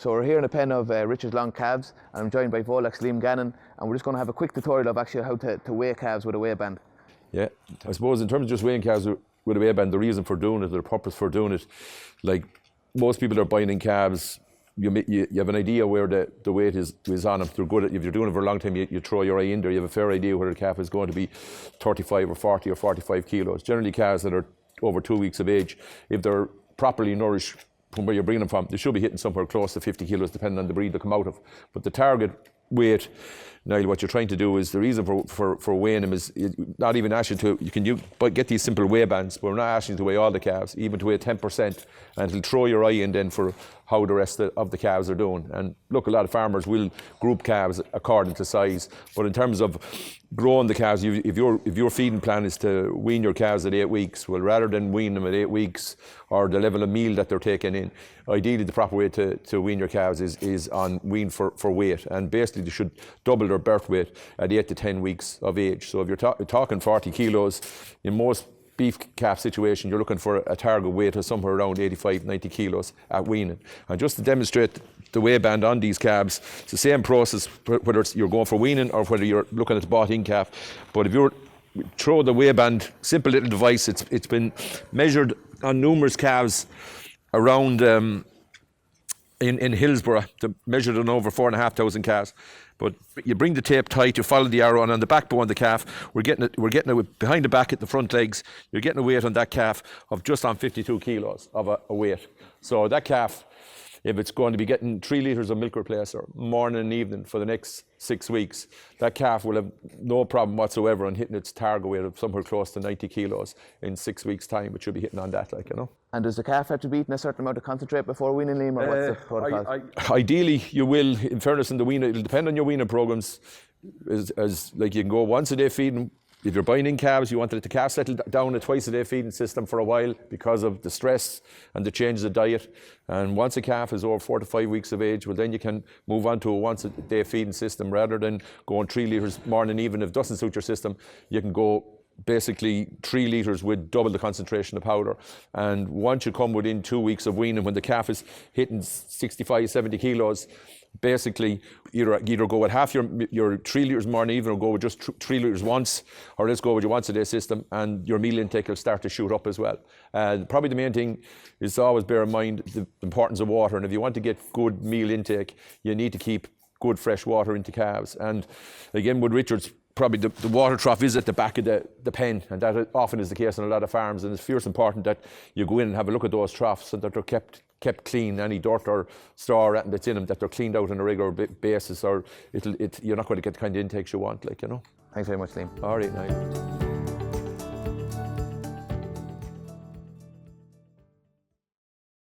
So we're here in a pen of Richard's Long calves, and I'm joined by Volak's Liam Gannon, and we're just going to have a quick tutorial of actually how to weigh calves with a weigh band. Yeah, I suppose in terms of just weighing calves with a weigh band, the reason for doing it, the purpose for doing it, like most people are buying in calves, you have an idea where the weight is on them. They're good at, if you're doing it for a long time, you throw your eye in there, you have a fair idea whether the calf is going to be 35 or 40 or 45 kilos. Generally calves that are over 2 weeks of age, if they're properly nourished from where you're bringing them from, they should be hitting somewhere close to 50 kilos depending on the breed they come out of. But the target weight, Niall, what you're trying to do is, the reason for weighing them is not even asking to, you can get these simple weigh bands, but we're not asking to weigh all the calves, even to weigh 10%, and it'll throw your eye in then for how the rest of the calves are doing. And look, a lot of farmers will group calves according to size, but in terms of growing the calves, if your feeding plan is to wean your calves at 8 weeks, well, rather than wean them at 8 weeks or the level of meal that they're taking in, ideally the proper way to wean your calves is on wean for weight, and basically they should double their birth weight at 8 to 10 weeks of age. So if you're talking 40 kilos, in most beef calf situation, you're looking for a target weight of somewhere around 85, 90 kilos at weaning. And just to demonstrate the weigh band on these calves, it's the same process whether you're going for weaning or whether you're looking at the bought-in calf. But if you're throw the weigh band, simple little device, it's been measured on numerous calves around in Hillsborough, measured on over 4,500 calves. But you bring the tape tight, you follow the arrow, and on the backbone of the calf, we're getting it behind the back at the front legs. You're getting a weight on that calf of just on 52 kilos of a weight. So that calf, if it's going to be getting 3 litres of milk replacer morning and evening for the next 6 weeks, that calf will have no problem whatsoever on hitting its target weight of somewhere close to 90 kilos in 6 weeks' time. It should be hitting on that, like, you know. And does the calf have to be eating a certain amount of concentrate before weaning, Liam, or what's the protocol? Ideally, you will, in fairness, in the weaning, it'll depend on your weaning programs. As like, you can go once a day feeding. If you're buying in calves, you want to let the calf settle down a twice-a-day feeding system for a while because of the stress and the changes of diet. And once a calf is over 4 to 5 weeks of age, well, then you can move on to a once-a-day feeding system rather than going 3 litres morning and evening. If it doesn't suit your system, you can go basically 3 litres with double the concentration of powder. And once you come within 2 weeks of weaning, when the calf is hitting 65, 70 kilos, basically either go with half your 3 litres morning even, or go with just 3 litres once, or let's go with your once a day system, and your meal intake will start to shoot up as well. Probably the main thing is to always bear in mind the importance of water, and if you want to get good meal intake, you need to keep good fresh water into calves. And again, with Richard's, probably the water trough is at the back of the pen, and that often is the case on a lot of farms, and it's fierce important that you go in and have a look at those troughs so that they're kept clean. Any dirt or straw or anything that's in them, that they're cleaned out on a regular basis, or you're not going to get the kind of intakes you want, like, you know. Thanks very much, Liam. All right, now.